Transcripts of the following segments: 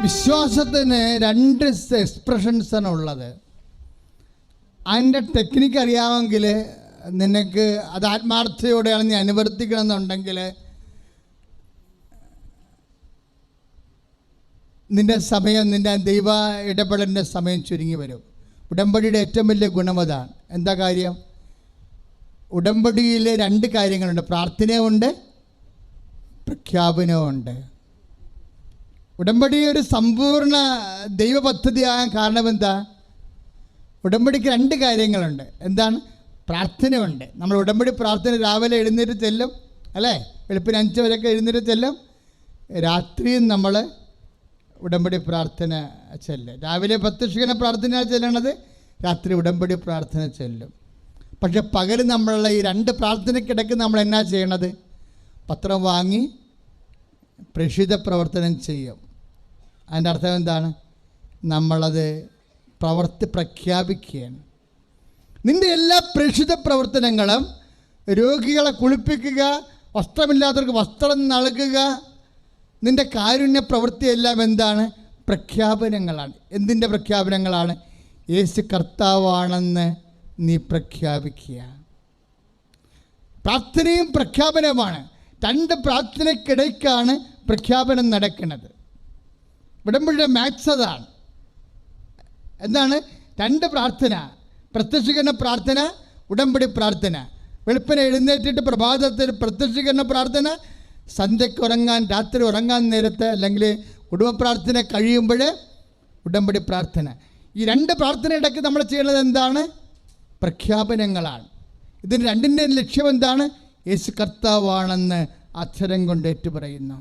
വിശ്വാസത്തിന് രണ്ട് എക്സ്പ്രഷൻസ് ആണ് ഉള്ളത്. അതിൻ്റെ ടെക്നിക്ക് അറിയാമെങ്കിൽ നിനക്ക് അത് ആത്മാർത്ഥയോടെയാണ് നീ അനുവർത്തിക്കണമെന്നുണ്ടെങ്കിൽ നിൻ്റെ സമയം, നിൻ്റെ ദൈവ ഇടപെടലിൻ്റെ സമയം ചുരുങ്ങി വരും. ഉടമ്പടിയുടെ ഏറ്റവും വലിയ ഗുണം അതാണ്. എന്താ കാര്യം? ഉടമ്പടിയിൽ രണ്ട് കാര്യങ്ങളുണ്ട്, പ്രാർത്ഥനയുമുണ്ട്, പ്രഖ്യാപനവുമുണ്ട്. ഉടമ്പടി ഒരു സമ്പൂർണ്ണ ദൈവ പദ്ധതിയാകാൻ കാരണം എന്താ? ഉടമ്പടിക്ക് രണ്ട് കാര്യങ്ങളുണ്ട്. എന്താണ്? പ്രാർത്ഥനയുണ്ട്. നമ്മൾ ഉടമ്പടി പ്രാർത്ഥന രാവിലെ എഴുന്നേറ്റ് ചെല്ലും, അല്ലേ? വെളുപ്പിന് 5 വരെയൊക്കെ എഴുന്നേറ്റ് ചെല്ലും. രാത്രിയും നമ്മൾ ഉടമ്പടി പ്രാർത്ഥന ചെല്ലും. രാവിലെ പ്രത്യക്ഷീകരണ പ്രാർത്ഥന ചെല്ലണത്, രാത്രി ഉടമ്പടി പ്രാർത്ഥന ചെല്ലും. പക്ഷെ പകൽ നമ്മളുള്ള ഈ രണ്ട് പ്രാർത്ഥനയ്ക്കിടയ്ക്ക് നമ്മൾ എന്നാ ചെയ്യണത്? പത്രം വാങ്ങി പ്രേക്ഷിത പ്രവർത്തനം ചെയ്യും. അതിൻ്റെ അർത്ഥം എന്താണ്? നമ്മളത് പ്രഖ്യാപിക്കുകയാണ്. നിൻ്റെ എല്ലാ പ്രേക്ഷിത പ്രവർത്തനങ്ങളും രോഗികളെ കുളിപ്പിക്കുക, വസ്ത്രമില്ലാത്തവർക്ക് വസ്ത്രം നൽകുക, നിൻ്റെ കാരുണ്യ പ്രവൃത്തിയെല്ലാം എന്താണ്? പ്രഖ്യാപനങ്ങളാണ്. എന്തിൻ്റെ പ്രഖ്യാപനങ്ങളാണ്? യേശു കർത്താവാണെന്ന് നീ പ്രഖ്യാപിക്കുക. പ്രാർത്ഥനയും പ്രഖ്യാപനമാണ്. രണ്ട് പ്രാർത്ഥനയ്ക്കിടയ്ക്കാണ് പ്രഖ്യാപനം നടക്കുന്നത്. ഉടമ്പടിയുടെ മാക്സ് അതാണ്. എന്താണ്? രണ്ട് പ്രാർത്ഥന, പ്രത്യക്ഷീകരണ പ്രാർത്ഥന, ഉടമ്പടി പ്രാർത്ഥന. വെളുപ്പിനെ എഴുന്നേറ്റിട്ട് പ്രഭാതത്തിൽ പ്രത്യക്ഷീകരണ പ്രാർത്ഥന, സന്ധ്യയ്ക്ക് ഉറങ്ങാൻ, രാത്രി ഉറങ്ങാൻ നേരത്ത്, അല്ലെങ്കിൽ കുടുംബ പ്രാർത്ഥന കഴിയുമ്പോൾ ഉടമ്പടി പ്രാർത്ഥന. ഈ രണ്ട് പ്രാർത്ഥനയിടയ്ക്ക് നമ്മൾ ചെയ്യുന്നത് എന്താണ്? പ്രഖ്യാപനങ്ങളാണ്. ഇതിന് രണ്ടിൻ്റെ ലക്ഷ്യം എന്താണ്? യേശു കർത്താവാണെന്ന് അക്ഷരം കൊണ്ട് ഏറ്റുപറയുന്നു.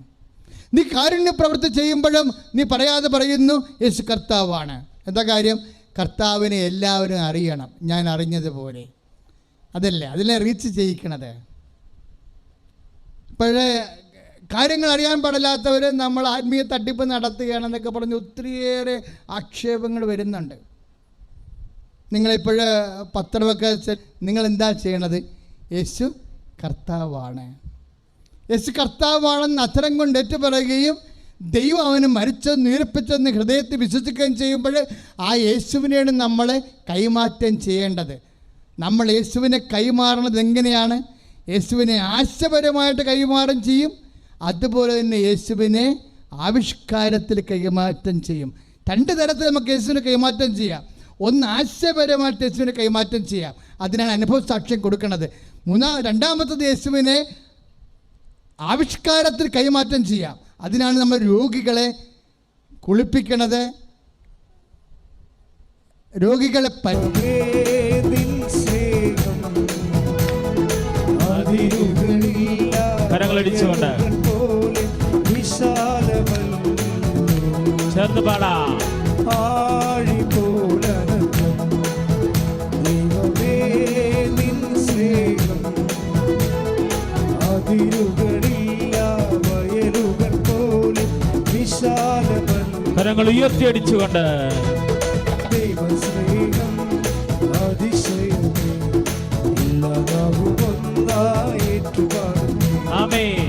നീ കാരുണ്യ പ്രവൃത്തി ചെയ്യുമ്പോഴും നീ പറയാതെ പറയുന്നു യേശു കർത്താവാണ്. എന്താ കാര്യം? കർത്താവിനെ എല്ലാവരും അറിയണം, ഞാൻ അറിഞ്ഞതുപോലെ. അതല്ലേ അതിനെ റീച്ച് ചെയ്യിക്കണത്. ഇപ്പോഴേ കാര്യങ്ങൾ അറിയാൻ പാടില്ലാത്തവർ നമ്മൾ ആത്മീയ തട്ടിപ്പ് നടത്തുകയാണെന്നൊക്കെ പറഞ്ഞ് ഒത്തിരിയേറെ ആക്ഷേപങ്ങൾ വരുന്നുണ്ട്. നിങ്ങളിപ്പോൾ പത്രമൊക്കെ നിങ്ങൾ എന്താ ചെയ്യണത്? യേശു കർത്താവാണ്, യേശു കർത്താവാണെന്ന് അത്തരം കൊണ്ട് ഏറ്റുപറയുകയും ദൈവം അവന് മരിച്ചെന്ന് ഉയർപ്പിച്ചെന്ന് ഹൃദയത്തിൽ വിശ്വസിക്കുകയും ചെയ്യുമ്പോൾ ആ യേശുവിനെയാണ് നമ്മൾ കൈമാറ്റം ചെയ്യേണ്ടത്. നമ്മൾ യേശുവിനെ കൈമാറണത് എങ്ങനെയാണ്? യേശുവിനെ ആശയപരമായിട്ട് കൈമാറ്റം ചെയ്യും, അതുപോലെ തന്നെ യേശുവിനെ ആവിഷ്കാരത്തിൽ കൈമാറ്റം ചെയ്യും. രണ്ട് തരത്തിൽ നമുക്ക് യേശുവിനെ കൈമാറ്റം ചെയ്യാം. ഒന്ന്, ആശയപരമായിട്ട് യേശുവിനെ കൈമാറ്റം ചെയ്യാം, അതിനാണ് അനുഭവ സാക്ഷ്യം കൊടുക്കുന്നത്. രണ്ടാമത്തത് യേശുവിനെ ആവിഷ്കാരത്തിൽ കൈമാറ്റം ചെയ്യാം, അതിനാണ് നമ്മൾ രോഗികളെ കുളിപ്പിക്കണത്, രോഗികളെ കരങ്ങളടിച്ചുകൊണ്ട് ചേർന്ന് പാടാം. കരങ്ങൾ ഉയർത്തിയടിച്ചുകൊണ്ട് ആമേൻ.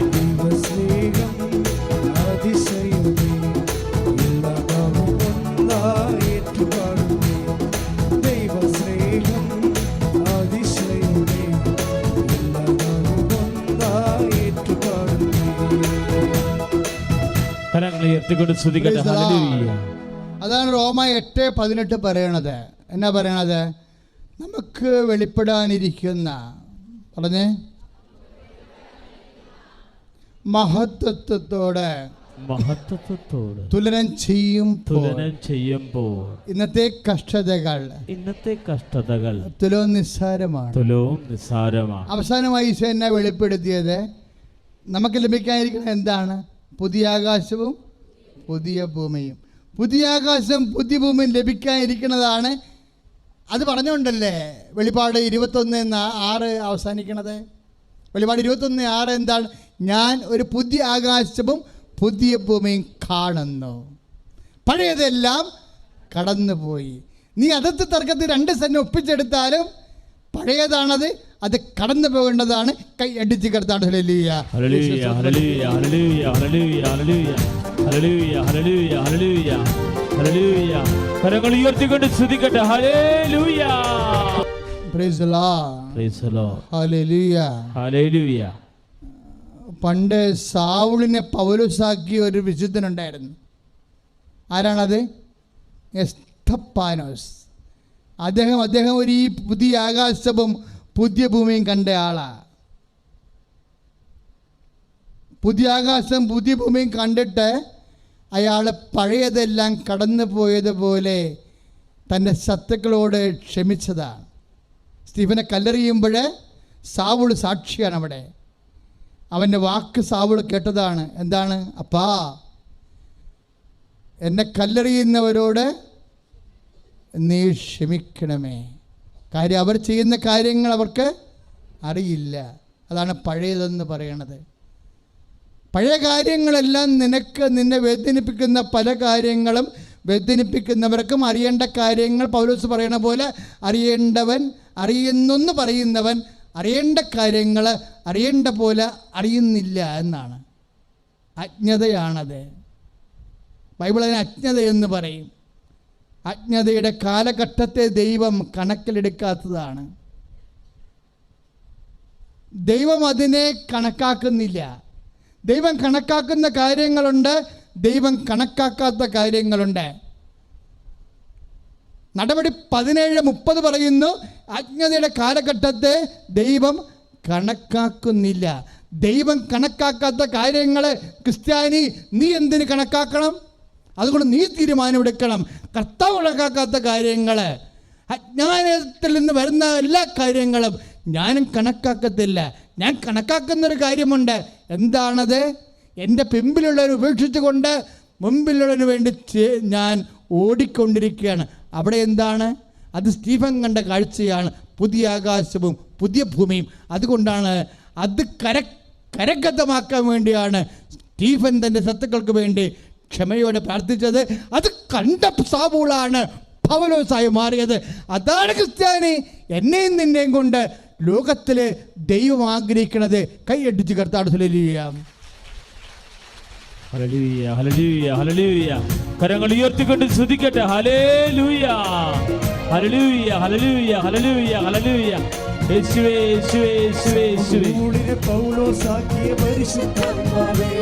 അതാണ് റോമ 8:18 പറയണത്. എന്നാ പറയണത്? നമുക്ക് വെളിപ്പെടാനിരിക്കുന്ന പറഞ്ഞേ മഹത്വത്തോടെ തുലനം ചെയ്യുമ്പോൾ ഇന്നത്തെ കഷ്ടതകൾ തുലവും നിസ്സാരമാണ്. അവസാനമായി ഈശോ എന്നെ വെളിപ്പെടുത്തിയത് നമുക്ക് ലഭിക്കാനിരിക്കുന്നത് എന്താണ്? പുതിയ ആകാശവും പുതിയ ഭൂമിയും. പുതിയ ആകാശം പുതിയ ഭൂമിയും ലഭിക്കാനിരിക്കുന്നതാണ്. അത് പറഞ്ഞുകൊണ്ടല്ലേ വെളിപ്പാട് 21:6 അവസാനിക്കണത്. വെളിപ്പാട് 21:6 എന്താണ്? ഞാൻ ഒരു പുതിയ ആകാശവും പുതിയ ഭൂമിയും കാണുന്നു, പഴയതെല്ലാം കടന്നുപോയി. നീ അതത് തർക്കത്തിൽ 2 സെന്റ് ഒപ്പിച്ചെടുത്താലും പഴയതാണത്, അത് കടന്നു പോകേണ്ടതാണ്. കൈ അടിച്ച് കിടത്താണ്. Hallelujah, hallelujah, hallelujah, hallelujah, hallelujah. Hallelujah hallelujah hallelujah hallelujah. കരങ്ങൾ ഉയർത്തിക്കൊണ്ട് സ്തുതിക്കട്ടെ. Hallelujah. Praise the Lord. Praise the Lord. Hallelujah. Hallelujah. പണ്ട് സാവുളിനെ പൗലോസാക്കിയ ഒരു വിശുദ്ധനുണ്ടായിരുന്നു. ആരാണത്? എസ്തപ്പാനോസ്. അദ്ദേഹം ഒരു ഈ പുതിയ ആകാശവും പുതിയ ഭൂമിയും കണ്ട ആളാണ്. പുതിയ ആകാശം പുതിയ ഭൂമിയും കണ്ടിട്ട് അയാൾ പഴയതെല്ലാം കടന്നു പോയതുപോലെ തൻ്റെ ശത്രുക്കളോട് ക്ഷമിച്ചതാണ്. സ്റ്റീഫനെ കല്ലെറിയുമ്പോൾ സാവുൾ സാക്ഷിയാണ് അവിടെ. അവൻ്റെ വാക്ക് സാവുൾ കേട്ടതാണ്. എന്താണ്? അപ്പാ, എന്നെ കല്ലെറിയുന്നവരോട് നീ ക്ഷമിക്കണമേ. കാര്യം അവർ ചെയ്യുന്ന കാര്യങ്ങൾ അവർക്ക് അറിയില്ല. അതാണ് പഴയതെന്ന് പറയണത്. പഴയ കാര്യങ്ങളെല്ലാം നിന്നെ വേദനിപ്പിക്കുന്ന പല കാര്യങ്ങളും വേദനിപ്പിക്കുന്നവർക്കും അറിയേണ്ട കാര്യങ്ങൾ പൗലോസ് പറയണ പോലെ അറിയേണ്ടവൻ അറിയുന്നെന്ന് പറയുന്നവൻ അറിയേണ്ട കാര്യങ്ങൾ അറിയേണ്ട പോലെ അറിയുന്നില്ല എന്നാണ്. അജ്ഞതയാണത്. ബൈബിൾ അതിന് അജ്ഞതയെന്ന് പറയും. അജ്ഞതയുടെ കാലഘട്ടത്തെ ദൈവം കണക്കിലെടുക്കാത്തതാണ്. ദൈവം അതിനെ കണക്കാക്കുന്നില്ല. ദൈവം കണക്കാക്കുന്ന കാര്യങ്ങളുണ്ട്, ദൈവം കണക്കാക്കാത്ത കാര്യങ്ങളുണ്ട്. നടപടി 17:30 പറയുന്നു, അജ്ഞതയുടെ കാലഘട്ടത്തെ ദൈവം കണക്കാക്കുന്നില്ല. ദൈവം കണക്കാക്കാത്ത കാര്യങ്ങൾ ക്രിസ്ത്യാനി നീ എന്തിന് കണക്കാക്കണം? അതുകൊണ്ട് നീ തീരുമാനമെടുക്കണം. കർത്താവ് കണക്കാക്കാത്ത കാര്യങ്ങൾ, അജ്ഞാനത്തിൽ നിന്ന് വരുന്ന എല്ലാ കാര്യങ്ങളും ഞാനും കണക്കാക്കത്തില്ല. ഞാൻ കണക്കാക്കുന്നൊരു കാര്യമുണ്ട്. എന്താണത്? എൻ്റെ പിമ്പിലുള്ളവർ ഉപേക്ഷിച്ചുകൊണ്ട് മുമ്പിലുള്ളവന് വേണ്ടി ഞാൻ ഓടിക്കൊണ്ടിരിക്കുകയാണ്. അവിടെ എന്താണ്? അത് സ്റ്റീഫൻ കണ്ട കാഴ്ചയാണ്. പുതിയ ആകാശവും പുതിയ ഭൂമിയും. അതുകൊണ്ടാണ് അത് കരഗതമാക്കാൻ വേണ്ടിയാണ് സ്റ്റീഫൻ തൻ്റെ ശത്രുക്കൾക്ക് വേണ്ടി ക്ഷമയോടെ പ്രാർത്ഥിച്ചത്. അത് കണ്ട സാവൂളാണ് പൗലോസായി മാറിയത്. അതാണ് ക്രിസ്ത്യാനി. എന്നെയും നിന്നെയും കൊണ്ട് ലോകത്തിൽ ദൈവം ആഗ്രഹിക്കുന്നത്. കൈയടിച്ച് കർത്താവ് ഹല്ലേലൂയ. Hallelujah hallelujah hallelujah. കരങ്ങൾ ഉയർത്തിക്കൊണ്ട് സ്തുതിക്കട്ടെ. Hallelujah hallelujah hallelujah hallelujah hallelujah. യേശുവേ യേശുവേ യേശുവേ യേശുവേ. പൗലോസാക്കിയ പരിശുദ്ധാത്മാവേ,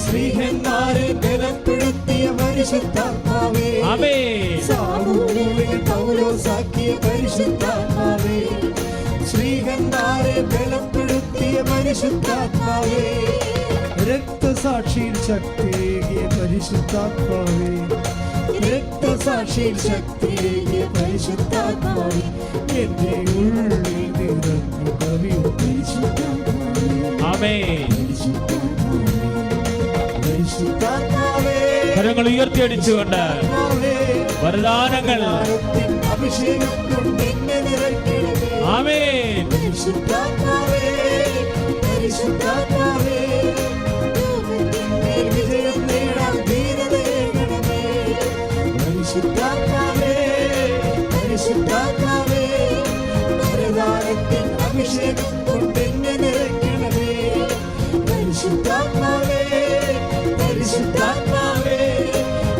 സ്ത്രീഹന്മാരെ ബലപ്പെടുത്തിയ പരിശുദ്ധാത്മാവേ, ആമേൻ. സാവൂളിനെ പൗലോസാക്കിയ പരിശുദ്ധാത്മാവേ, സ്ത്രീഹന്മാരെ ബലപ്പെടുത്തിയ പരിശുദ്ധാത്മാവേ, രക്തസാക്ഷിയിൽ ശക്തിയേകിയ പരിശുദ്ധാത്മാവേ, രക്തസാക്ഷിയിൽ ശക്തിയേകിയ പരിശുദ്ധാത്മാവേ, എന്റെ ഉള്ളിൽ നിറഞ്ഞു കവിയും പരിശുദ്ധാത്മാവേ, ആമേൻ. പരിശുദ്ധാത്മാവേ, കരങ്ങൾ ഉയർത്തിയടിച്ചുകൊണ്ട് വരദാനങ്ങൾ അഭിഷേകം കൊണ്ട് എന്നെ നിറയ്ക്കണമേ. ആമേൻ. പരിശുദ്ധാത്മാവേ, പരിശുദ്ധാത്മാവേ, ലോകത്തിന്മേൽ വിജയം നേടാൻ ധീരതയേകണമേ. പരിശുദ്ധാത്മാവേ, പരിശുദ്ധാത്മാവേ, വരദാനത്തിൻ അഭിഷേകം കൊണ്ട് എന്നെ നിറയ്ക്കണമേ. പരിശുദ്ധാത്മാവേ, പരിശുദ്ധാത്മാവേ,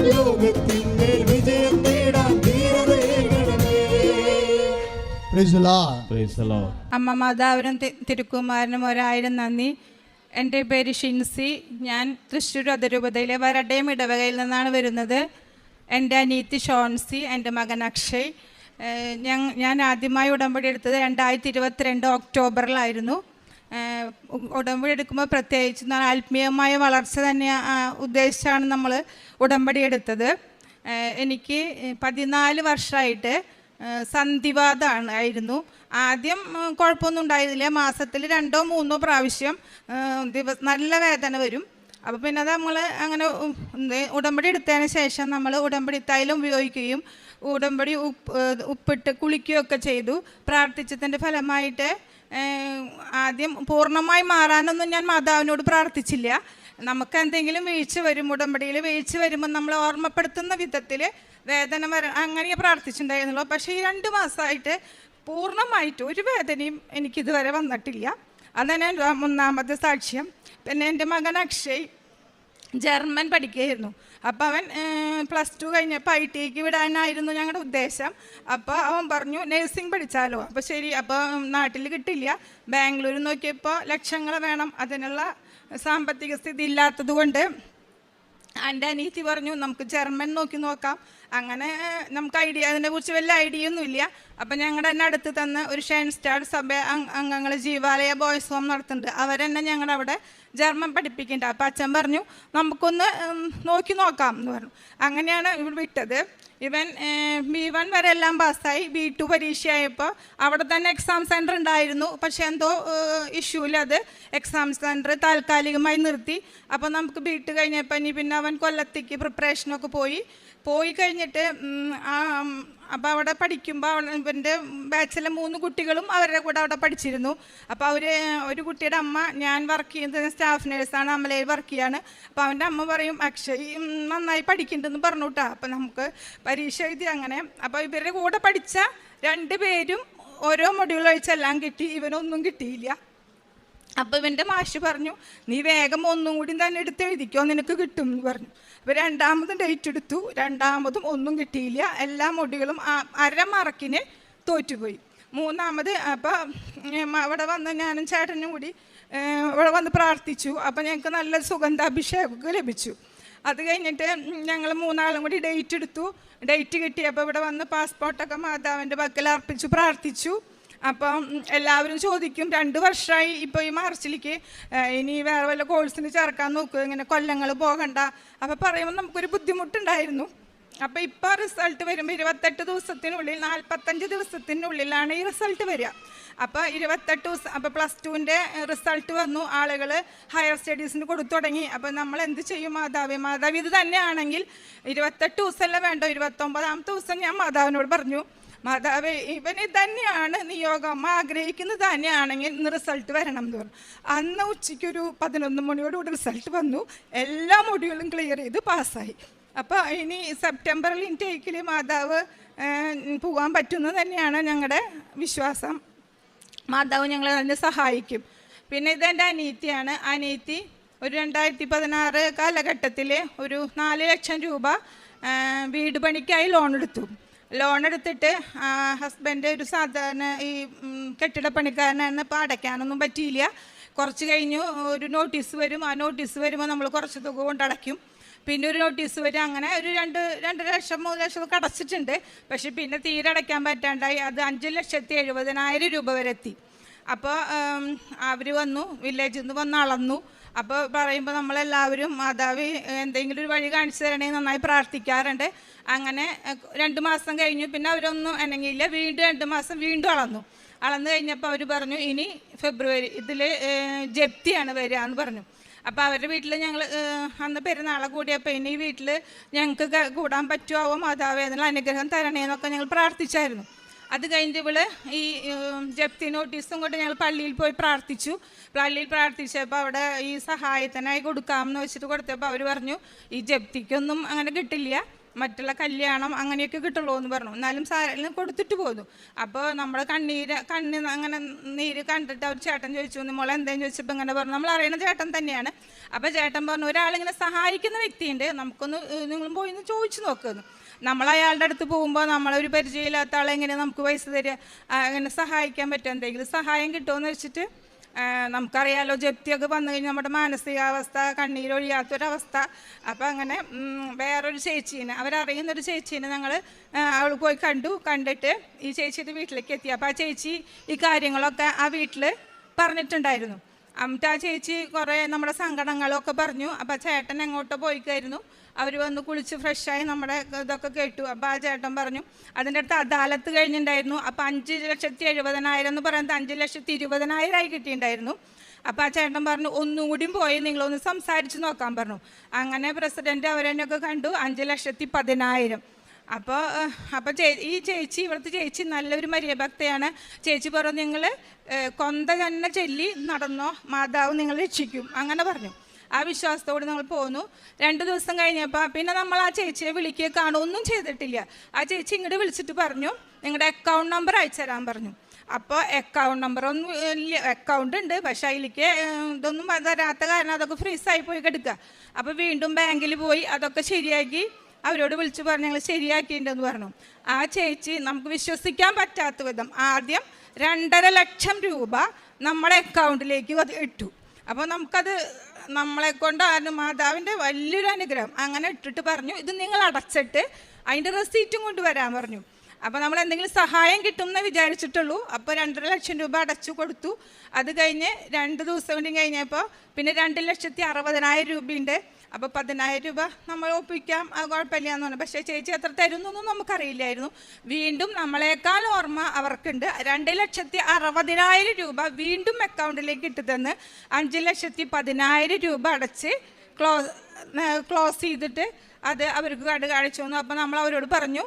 ലോകത്തിന്മേൽ വിജയം നേടാൻ ധീരതയേകണമേ. Praise the Lord. Praise the Lord. അമ്മ മാതാവിനും തിരുക്കുമാരനും 1000 നന്ദി. എൻ്റെ പേര് ഷിൻസി. ഞാൻ തൃശ്ശൂർ അതിരൂപതയിലെ വരടയം ഇടവകയിൽ നിന്നാണ് വരുന്നത്. എൻ്റെ അനിയത്തി ഷോൺസി, എൻ്റെ മകൻ അക്ഷയ്. ഞാൻ ആദ്യമായി ഉടമ്പടി എടുത്തത് 2022 ഒക്ടോബറിലായിരുന്നു. ഉടമ്പടി എടുക്കുമ്പോൾ പ്രത്യേകിച്ച് ആത്മീയമായ വളർച്ച തന്നെ ഉദ്ദേശിച്ചാണ് നമ്മൾ ഉടമ്പടി എടുത്തത്. എനിക്ക് 14 വർഷമായിട്ട് സന്ധിവാതമായിരുന്നു. ആദ്യം കുഴപ്പമൊന്നും ഉണ്ടായിരുന്നില്ല. മാസത്തിൽ 2-3 പ്രാവശ്യം നല്ല വേദന വരും. അപ്പോൾ പിന്നെ അത് നമ്മൾ അങ്ങനെ ഉടമ്പടി എടുത്തതിന് ശേഷം നമ്മൾ ഉടമ്പടി തൈലം ഉപയോഗിക്കുകയും ഉടമ്പടി ഉപ്പിട്ട് കുളിക്കുകയൊക്കെ ചെയ്തു. പ്രാർത്ഥിച്ചതിൻ്റെ ഫലമായിട്ട് ആദ്യം പൂർണ്ണമായി മാറാനൊന്നും ഞാൻ മാതാവിനോട് പ്രാർത്ഥിച്ചില്ല. നമുക്ക് എന്തെങ്കിലും വീഴ്ച വരും, ഉടമ്പടിയിൽ വീഴ്ച വരുമ്പോൾ നമ്മൾ ഓർമ്മപ്പെടുത്തുന്ന വിധത്തിൽ വേദന അങ്ങനെ പ്രാർത്ഥിച്ചിട്ടുണ്ടായിരുന്നുള്ളൂ. പക്ഷേ ഈ 2 മാസമായിട്ട് പൂർണ്ണമായിട്ട് ഒരു വേദനയും എനിക്കിതുവരെ വന്നിട്ടില്ല. അതാണ് 3ാമത്തെ സാക്ഷ്യം. പിന്നെ എൻ്റെ മകൻ അക്ഷയ് ജർമ്മൻ പഠിക്കുകയായിരുന്നു. അപ്പോൾ അവൻ +2 കഴിഞ്ഞപ്പോൾ ITക്ക് വിടാനായിരുന്നു ഞങ്ങളുടെ ഉദ്ദേശം. അപ്പോൾ അവൻ പറഞ്ഞു നഴ്സിംഗ് പഠിച്ചാലോ. അപ്പോൾ ശരി, അപ്പോൾ നാട്ടിൽ കിട്ടില്ല, ബാംഗ്ലൂർ നോക്കിയപ്പോൾ ലക്ഷങ്ങൾ വേണം, അതിനുള്ള സാമ്പത്തിക സ്ഥിതി ഇല്ലാത്തത് കൊണ്ട് എൻ്റെ അനിയത്തി പറഞ്ഞു നമുക്ക് ജർമ്മൻ നോക്കാം. അങ്ങനെ നമുക്ക് അതിനെക്കുറിച്ച് വലിയ ഐഡിയ ഒന്നുമില്ല. അപ്പം ഞങ്ങളുടെ തന്നെ അടുത്ത് തന്ന ഒരു ഷൈൻസ്റ്റാഡ് സഭ അംഗങ്ങൾ ജീവാലയ ബോയ്സ് ഹോം നടത്തുന്നുണ്ട്, അവരെന്നെ ഞങ്ങളുടെ അവിടെ ജർമ്മൻ പഠിപ്പിക്കുന്നുണ്ട്. അപ്പം അച്ഛൻ പറഞ്ഞു നമുക്കൊന്ന് നോക്കാം എന്ന് പറഞ്ഞു. അങ്ങനെയാണ് ഇവിടെ വിട്ടത്. ഇവൻ B1 വരെ എല്ലാം പാസ്സായി. B2 പരീക്ഷയായപ്പോൾ അവിടെ തന്നെ എക്സാം സെൻറ്റർ ഉണ്ടായിരുന്നു, പക്ഷേ എന്തോ ഇഷ്യൂവിൽ അത് എക്സാം സെൻറ്റർ താൽക്കാലികമായി നിർത്തി. അപ്പോൾ നമുക്ക് B2 കഴിഞ്ഞപ്പോൾ പിന്നെ അവൻ കൊല്ലത്തേക്ക് പ്രിപ്പറേഷനൊക്കെ പോയി കഴിഞ്ഞിട്ട് അപ്പോൾ അവിടെ പഠിക്കുമ്പോൾ ഇവൻ്റെ ബാച്ചിലെ 3 കുട്ടികളും അവരുടെ കൂടെ അവിടെ പഠിച്ചിരുന്നു. അപ്പോൾ ഒരു കുട്ടിയുടെ അമ്മ, ഞാൻ വർക്ക് ചെയ്യുന്നത് സ്റ്റാഫ് നേഴ്സാണ്, അമലയിൽ വർക്ക് ചെയ്യാണ്. അപ്പോൾ അവൻ്റെ അമ്മ പറയും അക്ഷയ് നന്നായി പഠിക്കുന്നുണ്ടെന്ന് പറഞ്ഞു കേട്ടോ. അപ്പോൾ നമുക്ക് പരീക്ഷ എഴുതി അങ്ങനെ. അപ്പോൾ ഇവരുടെ കൂടെ പഠിച്ച 2 പേരും ഓരോ മൊഡ്യൂൾ വെച്ചെല്ലാം കിട്ടി, ഇവനൊന്നും കിട്ടിയില്ല. അപ്പോൾ ഇവൻ്റെ മാഷ് പറഞ്ഞു നീ വേഗം ഒന്നും കൂടി തന്നെ എടുത്ത് എഴുതിക്കോ, നിനക്ക് കിട്ടും എന്ന് പറഞ്ഞു. അപ്പോൾ 2ാമതും ഡേറ്റ് എടുത്തു, 2ാമതും ഒന്നും കിട്ടിയില്ല, എല്ലാ മൊഡ്യൂളും 1/2 മാർക്കിന് തോറ്റുപോയി. 3ാമത് അപ്പോൾ അവിടെ വന്ന് ഞാനും ചേട്ടനും കൂടി ഇവിടെ വന്ന് പ്രാർത്ഥിച്ചു. അപ്പോൾ ഞങ്ങൾക്ക് നല്ല സുഗന്ധാഭിഷേകമൊക്കെ ലഭിച്ചു. അത് കഴിഞ്ഞിട്ട് ഞങ്ങൾ 3 ആളും കൂടി ഡേറ്റ് എടുത്തു. ഡേറ്റ് കിട്ടിയപ്പോൾ ഇവിടെ വന്ന് പാസ്പോർട്ടൊക്കെ മാതാവിൻ്റെ പക്കൽ അർപ്പിച്ചു പ്രാർത്ഥിച്ചു. അപ്പം എല്ലാവരും ചോദിക്കും 2 വർഷമായി ഇപ്പോൾ ഈ മാർച്ചിലേക്ക് ഇനി വേറെ വല്ല കോഴ്സിന് ചേർക്കാൻ നോക്കുക, ഇങ്ങനെ കൊല്ലങ്ങൾ പോകണ്ട. അപ്പോൾ പറയുമ്പോൾ നമുക്കൊരു ബുദ്ധിമുട്ടുണ്ടായിരുന്നു. അപ്പോൾ ഇപ്പോൾ റിസൾട്ട് വരുമ്പോൾ 28 ദിവസത്തിനുള്ളിൽ 45 ദിവസത്തിനുള്ളിലാണ് ഈ റിസൾട്ട് വരിക. അപ്പോൾ 28 ദിവസം അപ്പോൾ +2ൻ്റെ റിസൾട്ട് വന്നു, ആളുകൾ ഹയർ സ്റ്റഡീസിന് കൊടുത്തു തുടങ്ങി. അപ്പോൾ നമ്മൾ എന്ത് ചെയ്യും? മാതാവ് ഇത് തന്നെയാണെങ്കിൽ 28 ദിവസമല്ല വേണ്ട, 29ാമത്തെ ദിവസം ഞാൻ മാതാവിനോട് പറഞ്ഞു, മാതാവ് ഇവന് തന്നെയാണ് നിയോഗം, ആഗ്രഹിക്കുന്നത് തന്നെയാണെങ്കിൽ ഇന്ന് റിസൾട്ട് വരണം എന്ന് പറഞ്ഞു. അന്ന് ഉച്ചയ്ക്കൊരു 11 മണിയോടുകൂടി റിസൾട്ട് വന്നു, എല്ലാ മൊഡ്യൂളും ക്ലിയർ ചെയ്ത് പാസ്സായി. അപ്പോൾ ഇനി സെപ്റ്റംബറിൽ ഇൻടേക്കിൽ മാതാവ് പോകാൻ പറ്റുന്നത് തന്നെയാണ് ഞങ്ങളുടെ വിശ്വാസം. മാതാവ് ഞങ്ങളെ തന്നെ സഹായിക്കും. പിന്നെ ഇതെൻ്റെ അനിയത്തിയാണ്. അനിയത്തി ഒരു 2016 കാലഘട്ടത്തിൽ ഒരു 4 ലക്ഷം രൂപ വീട് പണിക്കായി ലോൺ എടുത്തിട്ട് ഹസ്ബൻഡ് ഒരു സാധാരണ ഈ കെട്ടിടപ്പണിക്കാരനാണ്. ഇപ്പോൾ അടയ്ക്കാനൊന്നും പറ്റിയില്ല. കുറച്ച് കഴിഞ്ഞു ഒരു നോട്ടീസ് വരും, ആ നോട്ടീസ് വരുമ്പോൾ നമ്മൾ കുറച്ച് തുക കൊണ്ടടയ്ക്കും, പിന്നെ ഒരു നോട്ടീസ് വരും. അങ്ങനെ ഒരു 2 ലക്ഷം 3 ലക്ഷം ഒക്കെ അടച്ചിട്ടുണ്ട്. പക്ഷെ പിന്നെ തീരെ അടയ്ക്കാൻ പറ്റാണ്ടായി, അത് 5,70,000 രൂപ വരെ എത്തി. അപ്പോൾ അവർ വന്നു, വില്ലേജിൽ നിന്ന് വന്ന് അളന്നു. അപ്പോൾ പറയുമ്പോൾ നമ്മളെല്ലാവരും മാതാവ് എന്തെങ്കിലും ഒരു വഴി കാണിച്ചു തരണമെങ്കിൽ നന്നായി പ്രാർത്ഥിക്കാറുണ്ട്. അങ്ങനെ 2 മാസം കഴിഞ്ഞു, പിന്നെ അവരൊന്നും അനങ്ങിയില്ല. വീണ്ടും 2 മാസം വീണ്ടും അളന്നു കഴിഞ്ഞപ്പോൾ അവർ പറഞ്ഞു ഇനി ഫെബ്രുവരി ഇതിൽ ജപ്തിയാണ് വരിക എന്ന് പറഞ്ഞു. അപ്പോൾ അവരുടെ വീട്ടിൽ ഞങ്ങൾ അന്ന് പെരുന്നാളെ കൂടിയപ്പോൾ ഇനി വീട്ടിൽ ഞങ്ങൾക്ക് കൂടാൻ പറ്റുമോ മാതാവേ, അതിനുള്ള അനുഗ്രഹം തരണേന്നൊക്കെ ഞങ്ങൾ പ്രാർത്ഥിച്ചായിരുന്നു. അത് കഴിഞ്ഞ് ഈ ജപ്തി നോട്ടീസും കൊണ്ട് ഞങ്ങൾ പള്ളിയിൽ പോയി പ്രാർത്ഥിച്ചു. പള്ളിയിൽ പ്രാർത്ഥിച്ചപ്പോൾ അവിടെ ഈ സഹായത്തിനായി കൊടുക്കാമെന്ന് വെച്ചിട്ട് കൊടുത്തപ്പോൾ അവർ പറഞ്ഞു ഈ ജപ്തിക്കൊന്നും അങ്ങനെ കിട്ടില്ല, മറ്റുള്ള കല്യാണം അങ്ങനെയൊക്കെ കിട്ടുള്ളൂ എന്ന് പറഞ്ഞു. എന്നാലും സാറിന് കൊടുത്തിട്ട് പോന്നു. അപ്പോൾ നമ്മൾ കണ്ണ് അങ്ങനെ നീര് കണ്ടിട്ട് അവർ ചേട്ടൻ ചോദിച്ചു മോളെ എന്താണെന്ന് ചോദിച്ചപ്പോൾ ഇങ്ങനെ പറഞ്ഞു. നമ്മൾ അറിയുന്ന ചേട്ടൻ തന്നെയാണ്. അപ്പോൾ ചേട്ടൻ പറഞ്ഞു ഒരാളിങ്ങനെ സഹായിക്കുന്ന വ്യക്തിയുണ്ട്, നമുക്കൊന്ന് നിങ്ങളും പോയി ഒന്ന് ചോദിച്ചു നോക്കുന്നു. നമ്മൾ അയാളുടെ അടുത്ത് പോകുമ്പോൾ നമ്മളൊരു പരിചയമില്ലാത്ത ആളെ എങ്ങനെ നമുക്ക് പൈസ തരിക, അങ്ങനെ സഹായിക്കാൻ പറ്റും, എന്തെങ്കിലും സഹായം കിട്ടുമെന്ന് വെച്ചിട്ട് നമുക്കറിയാലോ ജപ്തിയൊക്കെ വന്നു കഴിഞ്ഞാൽ നമ്മുടെ മാനസികാവസ്ഥ കണ്ണീരൊഴിയാത്തൊരവസ്ഥ. അപ്പോൾ അങ്ങനെ വേറൊരു ചേച്ചീനെ, അവരറിയുന്നൊരു ചേച്ചീനെ അവൾ പോയി കണ്ടിട്ട് ഈ ചേച്ചിയുടെ വീട്ടിലേക്ക് എത്തി. അപ്പോൾ ആ ചേച്ചി ഈ കാര്യങ്ങളൊക്കെ ആ വീട്ടിൽ പറഞ്ഞിട്ടുണ്ടായിരുന്നു. എന്നിട്ട് ആ ചേച്ചി കുറേ നമ്മുടെ സങ്കടങ്ങളൊക്കെ പറഞ്ഞു. അപ്പോൾ ചേട്ടൻ എങ്ങോട്ടോ പോയിക്കായിരുന്നു. അവർ വന്ന് കുളിച്ച് ഫ്രഷായി നമ്മുടെ ഇതൊക്കെ കേട്ടു. അപ്പോൾ ആ ചേട്ടൻ പറഞ്ഞു അതിൻ്റെ അടുത്ത് അദാലത്ത് കഴിഞ്ഞിട്ടുണ്ടായിരുന്നു. അപ്പോൾ 5,70,000 എന്ന് പറയുന്നത് 5,20,000 ആയി കിട്ടിയിട്ടുണ്ടായിരുന്നു. അപ്പോൾ ആ ചേട്ടൻ പറഞ്ഞു ഒന്നും കൂടിയും പോയി നിങ്ങളൊന്ന് സംസാരിച്ച് നോക്കാൻ പറഞ്ഞു. അങ്ങനെ പ്രസിഡൻറ്റ് അവരെന്നൊക്കെ കണ്ടു 5,10,000. അപ്പോൾ ഈ ചേച്ചി ഇവിടുത്തെ ചേച്ചി നല്ലൊരു മര്യഭക്തയാണ്. ചേച്ചി പറഞ്ഞു നിങ്ങൾ കൊന്ത തന്നെ ചൊല്ലി നടന്നോ, മാതാവ് നിങ്ങൾ രക്ഷിക്കും അങ്ങനെ പറഞ്ഞു. ആ വിശ്വാസത്തോട് നമ്മൾ പോന്നു. 2 ദിവസം കഴിഞ്ഞപ്പോൾ പിന്നെ നമ്മൾ ആ ചേച്ചിയെ വിളിക്കുക കാണുകയൊന്നും ചെയ്തിട്ടില്ല. ആ ചേച്ചി ഇങ്ങോട്ട് വിളിച്ചിട്ട് പറഞ്ഞു നിങ്ങളുടെ അക്കൗണ്ട് നമ്പർ അയച്ചു തരാൻ പറഞ്ഞു. അപ്പോൾ അക്കൗണ്ട് നമ്പറൊന്നും ഇല്ല, അക്കൗണ്ട് ഉണ്ട് പക്ഷേ അതിലേക്ക് ഇതൊന്നും തരാത്ത കാരണം അതൊക്കെ ഫ്രീസായി പോയി കിടക്കുക. അപ്പോൾ വീണ്ടും ബാങ്കിൽ പോയി അതൊക്കെ ശരിയാക്കി അവരോട് വിളിച്ച് പറഞ്ഞ് ഞങ്ങൾ ശരിയാക്കിയിട്ടുണ്ടെന്ന് പറഞ്ഞു. ആ ചേച്ചി നമുക്ക് വിശ്വസിക്കാൻ പറ്റാത്ത വിധം ആദ്യം 2.5 ലക്ഷം രൂപ നമ്മുടെ അക്കൗണ്ടിലേക്ക് ഇട്ടു. അപ്പോൾ നമുക്കത് നമ്മളെ കൊണ്ട് മാതാവിൻ്റെ വലിയൊരു അനുഗ്രഹം. അങ്ങനെ ഇട്ടിട്ട് പറഞ്ഞു ഇത് നിങ്ങൾ അടച്ചിട്ട് അതിൻ്റെ റെസീറ്റും കൊണ്ടുവരാൻ പറഞ്ഞു. അപ്പോൾ നമ്മൾ എന്തെങ്കിലും സഹായം കിട്ടുമെന്ന് വിചാരിച്ചിട്ടുള്ളൂ. അപ്പോൾ 2.5 ലക്ഷം രൂപ അടച്ചു കൊടുത്തു. അത് കഴിഞ്ഞ് 2 ദിവസം കൂടി കഴിഞ്ഞപ്പോൾ പിന്നെ 2,60,000 രൂപയുണ്ട്. അപ്പോൾ 10,000 രൂപ നമ്മൾ ഒപ്പിക്കാം, അത് കുഴപ്പമില്ല എന്ന് പറഞ്ഞു. പക്ഷേ ചേച്ചി എത്ര തരുന്നൊന്നും നമുക്കറിയില്ലായിരുന്നു. വീണ്ടും നമ്മളെക്കാൾ ഓർമ്മ അവർക്കുണ്ട്. 2,60,000 രൂപ വീണ്ടും അക്കൗണ്ടിലേക്ക് ഇട്ട് തന്ന് 5,10,000 രൂപ അടച്ച് ക്ലോസ് ചെയ്തിട്ട് അത് അവർക്ക് കണ്ട് കാണിച്ചു തന്നു. അപ്പോൾ നമ്മൾ അവരോട് പറഞ്ഞു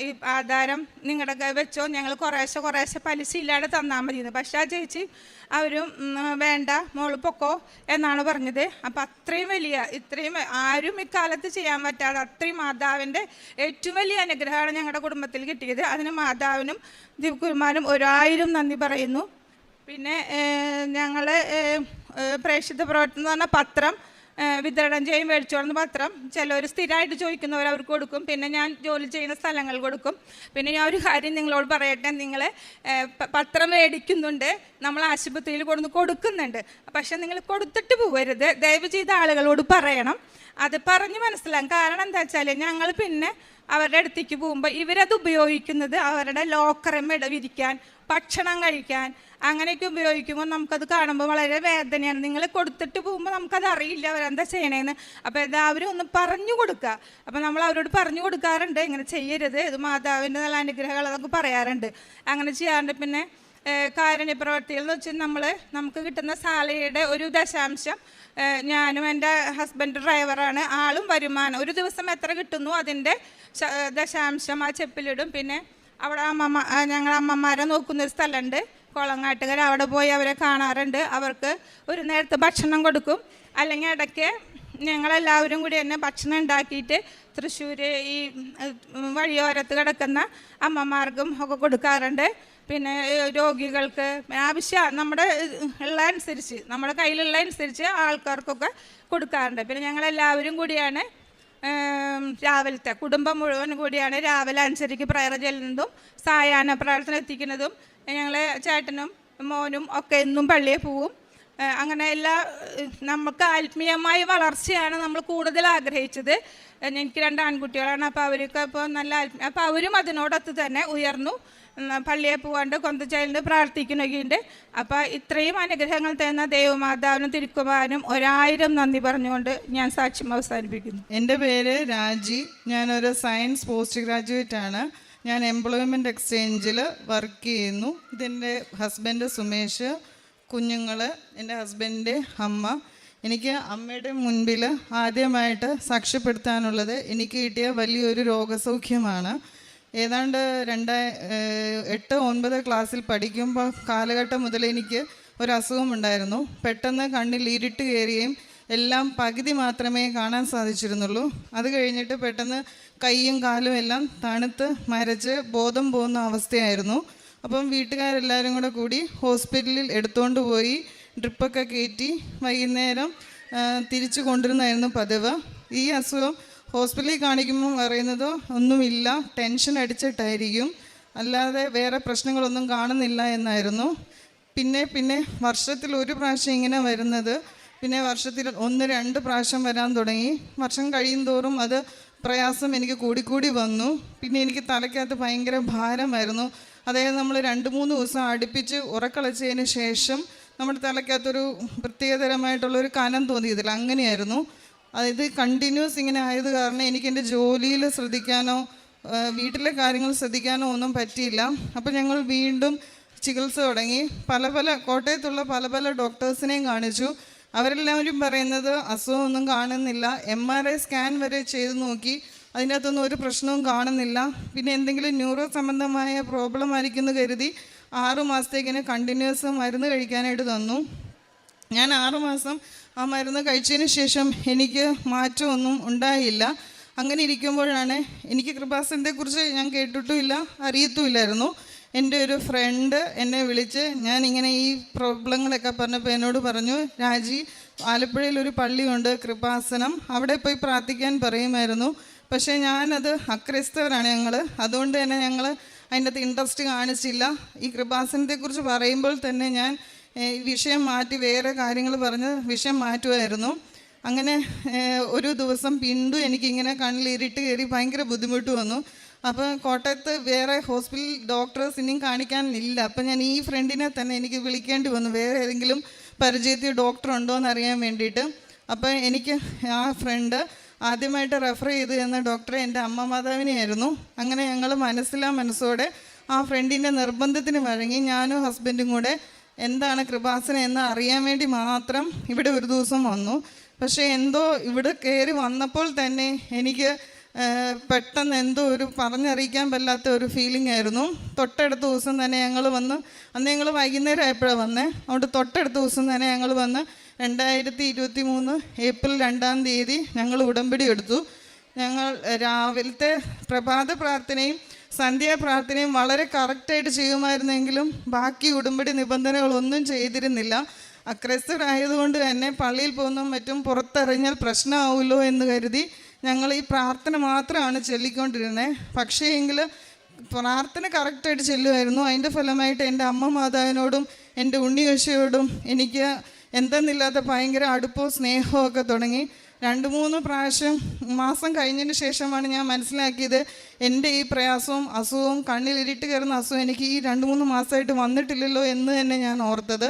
ഈ ആധാരം നിങ്ങളുടെ വെച്ചോ, ഞങ്ങൾ കുറേശ്ശെ പലിശ ഇല്ലാതെ തന്നാൽ മതിയെന്ന്. പക്ഷേ ആ ചേച്ചി അവരും വേണ്ട മോള് പൊക്കോ എന്നാണ് പറഞ്ഞത്. അപ്പം ഇത്രയും ആരും ഇക്കാലത്ത് ചെയ്യാൻ പറ്റാതെ അത്രയും മാതാവിൻ്റെ ഏറ്റവും വലിയ അനുഗ്രഹമാണ് ഞങ്ങളുടെ കുടുംബത്തിൽ കിട്ടിയത്. അതിന് മാതാവിനും ദിവ്കുമാരനും 1000 നന്ദി പറയുന്നു. പിന്നെ ഞങ്ങൾ പ്രേക്ഷിത പ്രവർത്തനം എന്ന് പറഞ്ഞ പത്രം വിതരണം ചെയ്യും, മേടിച്ചോളുന്ന പത്രം ചിലവർ സ്ഥിരമായിട്ട് ചോദിക്കുന്നവർ അവർക്ക് കൊടുക്കും. പിന്നെ ഞാൻ ജോലി ചെയ്യുന്ന സ്ഥലങ്ങൾ കൊടുക്കും. പിന്നെ ഞാൻ ഒരു കാര്യം നിങ്ങളോട് പറയട്ടെ, നിങ്ങൾ പത്രം മേടിക്കുന്നുണ്ട്, നമ്മൾ ആശുപത്രിയിൽ കൊടുക്കുന്നുണ്ട്. പക്ഷെ നിങ്ങൾ കൊടുത്തിട്ട് പോകരുത്, ദയവ് ചെയ്ത ആളുകളോട് പറയണം. അത് പറഞ്ഞ് മനസ്സിലാകും. കാരണം എന്താ വെച്ചാൽ ഞങ്ങൾ പിന്നെ അവരുടെ അടുത്തേക്ക് പോകുമ്പോൾ ഇവരത് ഉപയോഗിക്കുന്നത് അവരുടെ ലോക്കറിൽ വിരിക്കാൻ, ഭക്ഷണം കഴിക്കാൻ, അങ്ങനെയൊക്കെ ഉപയോഗിക്കുമ്പോൾ നമുക്കത് കാണുമ്പോൾ വളരെ വേദനയാണ്. നിങ്ങൾ കൊടുത്തിട്ട് പോകുമ്പോൾ നമുക്കത് അറിയില്ല അവരെന്താ ചെയ്യണേന്ന്. അപ്പോൾ എല്ലാവരും ഒന്ന് പറഞ്ഞു കൊടുക്കുക. അപ്പോൾ നമ്മൾ അവരോട് പറഞ്ഞു കൊടുക്കാറുണ്ട്, ഇങ്ങനെ ചെയ്യരുത്, ഇത് മാതാവിൻ്റെ നല്ല അനുഗ്രഹങ്ങൾ അതൊക്കെ പറയാറുണ്ട്, അങ്ങനെ ചെയ്യാറുണ്ട്. പിന്നെ കാരുണ്യ പ്രവർത്തികൾ എന്ന് വെച്ചാൽ നമുക്ക് കിട്ടുന്ന സാലറിയുടെ 1% ഞാനും എൻ്റെ ഹസ്ബൻഡ് ഡ്രൈവറാണ്, ആളും വരുമാനം ഒരു ദിവസം എത്ര കിട്ടുന്നു അതിൻ്റെ 0.5 ആ ചെപ്പിലിടും. പിന്നെ അവിടെ ഞങ്ങൾ അമ്മമാരെ നോക്കുന്നൊരു സ്ഥലമുണ്ട് കോളങ്ങാട്ടുകര, അവിടെ പോയി അവരെ കാണാറുണ്ട്. അവർക്ക് ഒരു നേരത്തെ ഭക്ഷണം കൊടുക്കും. അല്ലെങ്കിൽ ഇടയ്ക്ക് ഞങ്ങളെല്ലാവരും കൂടി തന്നെ ഭക്ഷണം ഉണ്ടാക്കിയിട്ട് തൃശ്ശൂർ ഈ വഴിയോരത്ത് കിടക്കുന്ന അമ്മമാർക്കും ഒക്കെ കൊടുക്കാറുണ്ട്. പിന്നെ രോഗികൾക്ക് നമ്മുടെ അനുസരിച്ച് നമ്മുടെ കയ്യിലുള്ള അനുസരിച്ച് ആൾക്കാർക്കൊക്കെ കൊടുക്കാറുണ്ട്. പിന്നെ ഞങ്ങളെല്ലാവരും കൂടിയാണ് രാവിലത്തെ കുടുംബം മുഴുവൻ കൂടിയാണ് രാവിലെ 5:30 പ്രയർ ചെല്ലുന്നതും സായാഹ്ന പ്രാർത്ഥന എത്തിക്കുന്നതും. ഞങ്ങൾ ചേട്ടനും മോനും ഒക്കെ എന്നും പള്ളിയിൽ പോവും. അങ്ങനെ നമുക്ക് ആത്മീയമായ വളർച്ചയാണ് നമ്മൾ കൂടുതൽ ആഗ്രഹിച്ചത്. എനിക്ക് 2 ആൺകുട്ടികളാണ്. അപ്പോൾ അവർക്ക് ഇപ്പോൾ അപ്പോൾ അവരും അതിനോടൊത്ത് തന്നെ ഉയർന്നു പള്ളിയെ പോകാണ്ട് കൊന്തച്ചേലിൻ്റെ പ്രാർത്ഥിക്കുന്നൊക്കെയുണ്ട്. അപ്പോൾ ഇത്രയും അനുഗ്രഹങ്ങൾ തരുന്ന ദേവമാതാവിനും തിരുക്കുമാരനും 1000 നന്ദി പറഞ്ഞുകൊണ്ട് ഞാൻ സാക്ഷ്യം അവസാനിപ്പിക്കുന്നു. എൻ്റെ പേര് രാജി, ഞാനൊരു സയൻസ് പോസ്റ്റ് ഗ്രാജുവേറ്റ് ആണ്. ഞാൻ എംപ്ലോയ്മെൻറ്റ് എക്സ്ചേഞ്ചിൽ വർക്ക് ചെയ്യുന്നു. ഇതെൻ്റെ ഹസ്ബൻഡ് സുമേഷ്, കുഞ്ഞുങ്ങൾ, എൻ്റെ ഹസ്ബൻഡിൻ്റെ അമ്മ. എനിക്ക് അമ്മയുടെ മുൻപിൽ ആദ്യമായിട്ട് സാക്ഷ്യപ്പെടുത്താനുള്ളത് എനിക്ക് കിട്ടിയ വലിയൊരു രോഗസൗഖ്യമാണ്. ഏതാണ്ട് 8-9 ക്ലാസ്സിൽ പഠിക്കുമ്പോൾ കാലഘട്ടം മുതൽ എനിക്ക് ഒരു അസുഖമുണ്ടായിരുന്നു. പെട്ടെന്ന് കണ്ണിൽ ഇരുട്ട് കയറുകയും എല്ലാം പകുതി മാത്രമേ കാണാൻ സാധിച്ചിരുന്നുള്ളൂ. അത് കഴിഞ്ഞിട്ട് പെട്ടെന്ന് കൈയും കാലും എല്ലാം തണുത്ത് മരച്ച് ബോധം പോകുന്ന അവസ്ഥയായിരുന്നു. അപ്പം വീട്ടുകാരെല്ലാവരും കൂടി ഹോസ്പിറ്റലിൽ എടുത്തുകൊണ്ട് പോയി ഡ്രിപ്പൊക്കെ കയറ്റി വൈകുന്നേരം തിരിച്ചു കൊണ്ടുവരുന്നതായിരുന്നു പതിവ്. ഈ അസുഖം ഹോസ്പിറ്റലിൽ കാണിക്കുമ്പോൾ പറയുന്നത് ഒന്നുമില്ല, ടെൻഷൻ അടിച്ചിട്ടായിരിക്കും, അല്ലാതെ വേറെ പ്രശ്നങ്ങളൊന്നും കാണുന്നില്ല എന്നായിരുന്നു. പിന്നെ വർഷത്തിൽ 1 പ്രാവശ്യം ഇങ്ങനെ വരുന്നത്, പിന്നെ വർഷത്തിൽ 1-2 പ്രാവശ്യം വരാൻ തുടങ്ങി. വർഷം കഴിയും തോറും അത് പ്രയാസം എനിക്ക് കൂടിക്കൂടി വന്നു. പിന്നെ എനിക്ക് തലയ്ക്കകത്ത് ഭയങ്കര ഭാരമായിരുന്നു. അതായത് നമ്മൾ 2-3 ദിവസം അടുപ്പിച്ച് ഉറക്കളച്ചതിന് ശേഷം നമ്മുടെ തലയ്ക്കകത്തൊരു പ്രത്യേകതരമായിട്ടുള്ളൊരു കനം തോന്നിയതില്ല, അങ്ങനെയായിരുന്നു. അതായത് കണ്ടിന്യൂസ് ഇങ്ങനെ ആയത് കാരണം എനിക്ക് എൻ്റെ ജോലിയിൽ ശ്രദ്ധിക്കാനോ വീട്ടിലെ കാര്യങ്ങൾ ശ്രദ്ധിക്കാനോ ഒന്നും പറ്റിയില്ല. അപ്പോൾ ഞങ്ങൾ വീണ്ടും ചികിത്സ തുടങ്ങി. കോട്ടയത്തുള്ള പല ഡോക്ടേഴ്സിനെയും കാണിച്ചു. അവരെല്ലാവരും പറയുന്നത് അസുഖമൊന്നും കാണുന്നില്ല. MRI സ്കാൻ വരെ ചെയ്ത് നോക്കി, അതിൻ്റെ അകത്തൊന്നും ഒരു പ്രശ്നവും കാണുന്നില്ല. പിന്നെ എന്തെങ്കിലും ന്യൂറോ സംബന്ധമായ പ്രോബ്ലം ആയിരിക്കുമെന്ന് കരുതി 6 മാസത്തേക്കിന് കണ്ടിന്യൂസ് മരുന്ന് കഴിക്കാനായിട്ട് തന്നു. ഞാൻ 6 മാസം ആ മരുന്ന് കഴിച്ചതിന് ശേഷം എനിക്ക് മാറ്റമൊന്നും ഉണ്ടായില്ല. അങ്ങനെ ഇരിക്കുമ്പോഴാണ് എനിക്ക് കൃപാസനത്തെക്കുറിച്ച് ഞാൻ കേട്ടിട്ടുമില്ല, അറിയത്തുമില്ലായിരുന്നു. എൻ്റെ ഒരു ഫ്രണ്ട് എന്നെ വിളിച്ച് ഞാനിങ്ങനെ ഈ പ്രോബ്ലങ്ങളൊക്കെ പറഞ്ഞപ്പോൾ എന്നോട് പറഞ്ഞു, രാജി, ആലപ്പുഴയിൽ ഒരു പള്ളിയുണ്ട് കൃപാസനം, അവിടെ പോയി പ്രാർത്ഥിക്കാൻ പറയുമായിരുന്നു. പക്ഷേ ഞാനത് അക്രൈസ്തവരാണ് ഞങ്ങൾ, അതുകൊണ്ട് തന്നെ ഞങ്ങൾ അതിൻ്റെ അകത്ത് ഇൻട്രസ്റ്റ് കാണിച്ചില്ല. ഈ കൃപാസനത്തെക്കുറിച്ച് പറയുമ്പോൾ തന്നെ ഞാൻ വിഷയം മാറ്റി വേറെ കാര്യങ്ങൾ പറഞ്ഞ് വിഷയം മാറ്റുമായിരുന്നു. അങ്ങനെ ഒരു ദിവസം വീണ്ടും എനിക്കിങ്ങനെ കണ്ണിൽ ഇരുട്ട് കയറി ഭയങ്കര ബുദ്ധിമുട്ട് വന്നു. അപ്പോൾ കോട്ടയത്ത് വേറെ ഹോസ്പിറ്റൽ ഡോക്ടേഴ്സ് ഇനിയും കാണിക്കാനില്ല. അപ്പം ഞാൻ ഈ ഫ്രണ്ടിനെ തന്നെ എനിക്ക് വിളിക്കേണ്ടി വന്നു, വേറെ ഏതെങ്കിലും പരിചയത്തിൽ ഡോക്ടർ ഉണ്ടോ എന്ന് അറിയാൻ വേണ്ടിയിട്ട്. അപ്പോൾ എനിക്ക് ആ ഫ്രണ്ട് ആദ്യമായിട്ട് റെഫർ ചെയ്ത് തന്ന ഡോക്ടറെ എൻ്റെ അമ്മ മാതാവിനെയായിരുന്നു. അങ്ങനെ ഞങ്ങൾ മനസ്സോടെ ആ ഫ്രണ്ടിൻ്റെ നിർബന്ധത്തിന് വഴങ്ങി ഞാനും ഹസ്ബൻഡും കൂടെ എന്താണ് കൃപാസനം എന്ന് അറിയാൻ വേണ്ടി മാത്രം ഇവിടെ ഒരു ദിവസം വന്നു. പക്ഷേ എന്തോ ഇവിടെ കയറി വന്നപ്പോൾ തന്നെ എനിക്ക് പെട്ടെന്ന് എന്തോ ഒരു പറഞ്ഞറിയിക്കാൻ പറ്റാത്ത ഒരു ഫീലിംഗ് ആയിരുന്നു. തൊട്ടടുത്ത ദിവസം തന്നെ ഞങ്ങൾ വന്ന്, അന്ന് ഞങ്ങൾ വൈകുന്നേരം ആയപ്പോഴാണ് വന്നത്. അതുകൊണ്ട് തൊട്ടടുത്ത ദിവസം തന്നെ ഞങ്ങൾ വന്ന് 2023 ഏപ്രിൽ 2-ാം തീയതി ഞങ്ങൾ ഉടമ്പടി എടുത്തു. ഞങ്ങൾ രാവിലത്തെ പ്രഭാത പ്രാർത്ഥനയും സന്ധ്യാപ്രാർത്ഥനയും വളരെ കറക്റ്റായിട്ട് ചെയ്യുമായിരുന്നെങ്കിലും ബാക്കി ഉടമ്പടി നിബന്ധനകളൊന്നും ചെയ്തിരുന്നില്ല. അക്രൈസ്തവരായതുകൊണ്ട് തന്നെ പള്ളിയിൽ പോകുന്നതും മറ്റും പുറത്തിറങ്ങിയാൽ പ്രശ്നമാവുമല്ലോ എന്ന് കരുതി ഞങ്ങൾ ഈ പ്രാർത്ഥന മാത്രമാണ് ചൊല്ലിക്കൊണ്ടിരുന്നത്. പക്ഷേ എങ്കിൽ പ്രാർത്ഥന കറക്റ്റായിട്ട് ചെല്ലുമായിരുന്നു. അതിൻ്റെ ഫലമായിട്ട് എൻ്റെ അമ്മ മാതാവിനോടും എൻ്റെ ഉണ്ണിയേശുവോടും എനിക്ക് എന്തെന്നില്ലാത്ത ഭയങ്കര അടുപ്പവും സ്നേഹവും ഒക്കെ തുടങ്ങി. 2-3 പ്രാവശ്യം മാസം കഴിഞ്ഞതിന് ശേഷമാണ് ഞാൻ മനസ്സിലാക്കിയത് എൻ്റെ ഈ പ്രയാസവും അസുഖവും കണ്ണിലിരിട്ട് കയറുന്ന അസുഖം എനിക്ക് ഈ 2-3 മാസമായിട്ട് വന്നിട്ടില്ലല്ലോ എന്ന് തന്നെ ഞാൻ ഓർത്തത്.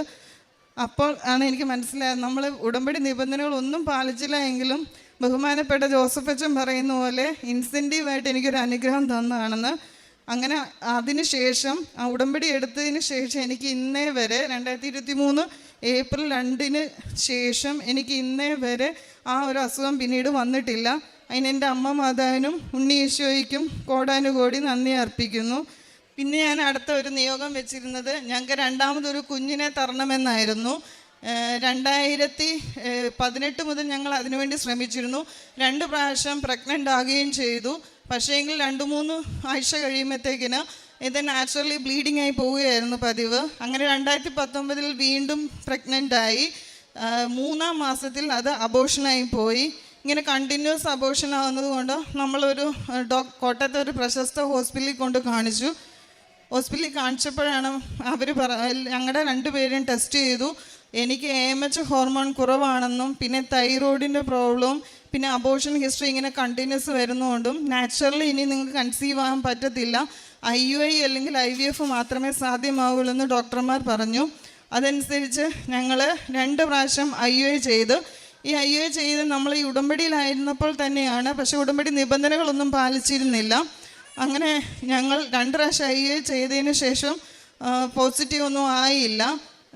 അപ്പോൾ ആണ് എനിക്ക് മനസ്സിലായത് നമ്മൾ ഉടമ്പടി നിബന്ധനകളൊന്നും പാലിച്ചില്ല എങ്കിലും ബഹുമാനപ്പെട്ട ജോസഫ് അച്ഛൻ പറയുന്ന പോലെ ഇൻസെൻറ്റീവായിട്ട് എനിക്കൊരു അനുഗ്രഹം തന്നതാണെന്ന്. അങ്ങനെ അതിന് ശേഷം ആ ഉടമ്പടി എടുത്തതിന് ശേഷം എനിക്ക് ഇന്നേ വരെ 2023 ഏപ്രിൽ 2-ന് ശേഷം എനിക്ക് ഇന്നേ വരെ ആ ഒരു അസുഖം പിന്നീട് വന്നിട്ടില്ല. അതിന് എൻ്റെ അമ്മ മാതാവിനും ഉണ്ണിയേശോയ്ക്കും കോടാനുകോടി നന്ദി അർപ്പിക്കുന്നു. പിന്നെ ഞാൻ അടുത്ത ഒരു നിയോഗം വെച്ചിരുന്നത് ഞങ്ങൾക്ക് 2ാമതൊരു കുഞ്ഞിനെ തരണമെന്നായിരുന്നു. 2018 മുതൽ ഞങ്ങൾ അതിനുവേണ്ടി ശ്രമിച്ചിരുന്നു. 2 പ്രാവശ്യം പ്രഗ്നൻ്റ് ആകുകയും ചെയ്തു. പക്ഷേ എങ്കിൽ 2-3 ആഴ്ച കഴിയുമ്പോഴത്തേക്കിന് ഇത് നാച്ചുറലി ബ്ലീഡിങ് ആയി പോവുകയായിരുന്നു പതിവ്. അങ്ങനെ 2019 വീണ്ടും പ്രഗ്നൻ്റായി. 3-ാം മാസത്തിൽ അത് അബോർഷനായി പോയി. ഇങ്ങനെ കണ്ടിന്യൂസ് അബോർഷൻ ആവുന്നത് കൊണ്ട് നമ്മളൊരു കോട്ടയത്തെ ഒരു പ്രശസ്ത ഹോസ്പിറ്റലിൽ കൊണ്ട് കാണിച്ചു. ഹോസ്പിറ്റലിൽ കാണിച്ചപ്പോഴാണ് അവർ ഞങ്ങളുടെ 2 പേരും ടെസ്റ്റ് ചെയ്തു. എനിക്ക് AMH ഹോർമോൺ കുറവാണെന്നും പിന്നെ തൈറോയിഡിൻ്റെ പ്രോബ്ലവും പിന്നെ അബോർഷൻ ഹിസ്റ്ററി ഇങ്ങനെ കണ്ടിന്യൂസ് വരുന്നതുകൊണ്ടും നാച്ചുറലി ഇനി നിങ്ങൾക്ക് കൺസീവ് ആകാൻ പറ്റത്തില്ല, IUI അല്ലെങ്കിൽ IVF മാത്രമേ സാധ്യമാവുള്ളൂ എന്ന് ഡോക്ടർമാർ പറഞ്ഞു. അതനുസരിച്ച് ഞങ്ങൾ 2 പ്രാവശ്യം IUI ചെയ്ത് ഈ IUI ചെയ്ത് നമ്മൾ ഈ ഉടമ്പടിയിലായിരുന്നപ്പോൾ തന്നെയാണ്. പക്ഷേ ഉടമ്പടി നിബന്ധനകളൊന്നും പാലിച്ചിരുന്നില്ല. അങ്ങനെ ഞങ്ങൾ 2 പ്രാവശ്യം IUI ചെയ്തതിന് ശേഷം പോസിറ്റീവ് ഒന്നും ആയില്ല.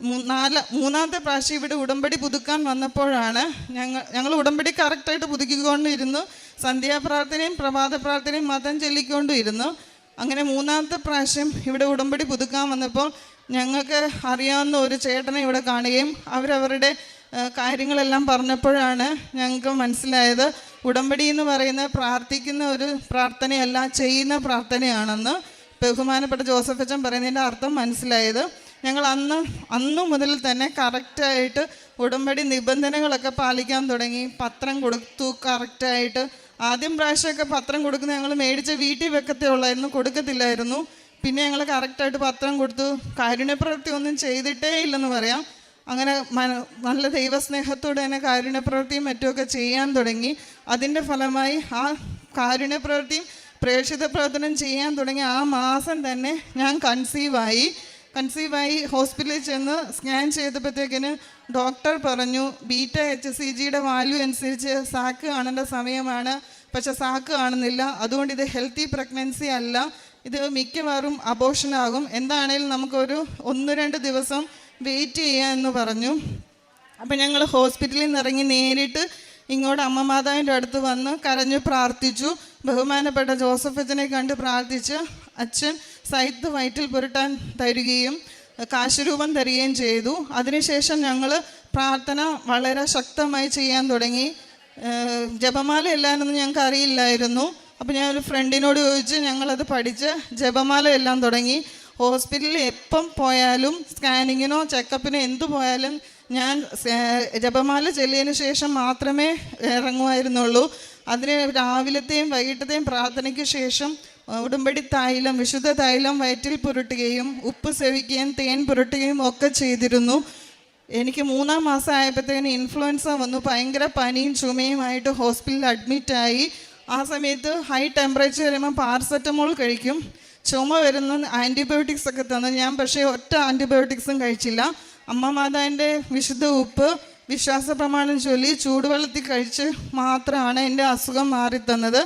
3-ാമത്തെ പ്രാവശ്യം ഇവിടെ ഉടമ്പടി പുതുക്കാൻ വന്നപ്പോഴാണ് ഞങ്ങൾ ഉടമ്പടി കറക്റ്റായിട്ട് പുതുക്കിക്കൊണ്ടിരുന്നു. സന്ധ്യാപ്രാർത്ഥനയും പ്രഭാത പ്രാർത്ഥനയും മതം ചൊല്ലിക്കൊണ്ടിരുന്നു. അങ്ങനെ 3-ാമത്തെ പ്രാവശ്യം ഇവിടെ ഉടമ്പടി പുതുക്കാൻ വന്നപ്പോൾ ഞങ്ങൾക്ക് അറിയാവുന്ന ഒരു ചേട്ടനെ ഇവിടെ കാണുകയും അവരവരുടെ കാര്യങ്ങളെല്ലാം പറഞ്ഞപ്പോഴാണ് ഞങ്ങൾക്ക് മനസ്സിലായത് ഉടമ്പടി എന്ന് പറയുന്നത് പ്രാർത്ഥിക്കുന്ന ഒരു പ്രാർത്ഥനയല്ല, ചെയ്യുന്ന പ്രാർത്ഥനയാണെന്ന്. ബഹുമാനപ്പെട്ട ജോസഫ് അച്ഛൻ പറയുന്നതിൻ്റെ അർത്ഥം മനസ്സിലായത്. ഞങ്ങൾ അന്നു മുതൽ തന്നെ കറക്റ്റായിട്ട് ഉടമ്പടി നിബന്ധനകളൊക്കെ പാലിക്കാൻ തുടങ്ങി. പത്രം കൊടുത്തു കറക്റ്റായിട്ട്. ആദ്യം പ്രാവശ്യമൊക്കെ പത്രം കൊടുക്കുന്നത് ഞങ്ങൾ മേടിച്ച വീട്ടിൽ വെക്കത്തേ ഉള്ളായിരുന്നു, കൊടുക്കത്തില്ലായിരുന്നു. പിന്നെ ഞങ്ങൾ കറക്റ്റായിട്ട് പത്രം കൊടുത്തു. കാരുണ്യപ്രവൃത്തി ഒന്നും ചെയ്തിട്ടേ ഇല്ലെന്ന് പറയാം. അങ്ങനെ നല്ല ദൈവസ്നേഹത്തോടെ തന്നെ കാരുണ്യപ്രവൃത്തിയും മറ്റുമൊക്കെ ചെയ്യാൻ തുടങ്ങി. അതിൻ്റെ ഫലമായി ആ കാരുണ്യപ്രവൃത്തിയും പ്രേക്ഷിത പ്രവർത്തനം ചെയ്യാൻ തുടങ്ങി ആ മാസം തന്നെ ഞാൻ കൺസീവായി ഹോസ്പിറ്റലിൽ ചെന്ന് സ്കാൻ ചെയ്തപ്പോഴത്തേക്കിന് ഡോക്ടർ പറഞ്ഞു β-HCGയുടെ വാല്യൂ അനുസരിച്ച് സാക്ക് കാണേണ്ട സമയമാണ്, പക്ഷെ സാക്ക് കാണുന്നില്ല, അതുകൊണ്ട് ഇത് ഹെൽത്തി പ്രഗ്നൻസി അല്ല, ഇത് മിക്കവാറും അബോർഷനാകും, എന്താണേലും നമുക്കൊരു 1-2 ദിവസം വെയിറ്റ് ചെയ്യാമെന്ന് പറഞ്ഞു. അപ്പം ഞങ്ങൾ ഹോസ്പിറ്റലിൽ നിന്ന് ഇറങ്ങി നേരിട്ട് ഇങ്ങോട്ട് അമ്മ മാതാവിൻ്റെ അടുത്ത് വന്ന് കരഞ്ഞു പ്രാർത്ഥിച്ചു. ബഹുമാനപ്പെട്ട ജോസഫ് അച്ഛനെ കണ്ട് പ്രാർത്ഥിച്ച് അച്ഛൻ സൈത്ത് വയറ്റിൽ പുരട്ടാൻ തരികയും കാശുരൂപം തരികയും ചെയ്തു. അതിനുശേഷം ഞങ്ങൾ പ്രാർത്ഥന വളരെ ശക്തമായി ചെയ്യാൻ തുടങ്ങി. ജപമാല എല്ലാനൊന്നും ഞങ്ങൾക്ക് അറിയില്ലായിരുന്നു. അപ്പോൾ ഞാൻ ഒരു ഫ്രണ്ടിനോട് ചോദിച്ച് ഞങ്ങളത് പഠിച്ച് ജപമാല എല്ലാം തുടങ്ങി. ഹോസ്പിറ്റലിൽ എപ്പം പോയാലും സ്കാനിങ്ങിനോ ചെക്കപ്പിനോ എന്തു പോയാലും ഞാൻ ജപമാല ചൊല്ലിയതിന് ശേഷം മാത്രമേ ഇറങ്ങുമായിരുന്നുള്ളൂ. അതിന് രാവിലത്തെയും വൈകിട്ടത്തെയും പ്രാർത്ഥനയ്ക്ക് ശേഷം ഉടമ്പടി തൈലം, വിശുദ്ധ തൈലം വയറ്റിൽ പുരട്ടുകയും ഉപ്പ് സേവിക്കുകയും തേൻ പുരട്ടുകയും ഒക്കെ ചെയ്തിരുന്നു. എനിക്ക് 3-ാം മാസം ആയപ്പോഴത്തേന് ഇൻഫ്ലുവൻസ വന്നു. ഭയങ്കര പനിയും ചുമയുമായിട്ട് ഹോസ്പിറ്റലിൽ അഡ്മിറ്റായി. ആ സമയത്ത് ഹൈ ടെമ്പറേച്ചർ വരുമ്പോൾ പാരസെറ്റമോൾ കഴിക്കും. ചുമ വരുന്ന ആൻറ്റിബയോട്ടിക്സ് ഒക്കെ തന്നു. ഞാൻ പക്ഷേ ഒറ്റ ആൻറ്റിബയോട്ടിക്സും കഴിച്ചില്ല. അമ്മ മാതാവിൻ്റെ വിശുദ്ധ ഉപ്പ് വിശ്വാസ പ്രമാണം ചൊല്ലി ചൂടുവെള്ളത്തിൽ കഴിച്ച് മാത്രമാണ് എൻ്റെ അസുഖം മാറിത്തന്നത്.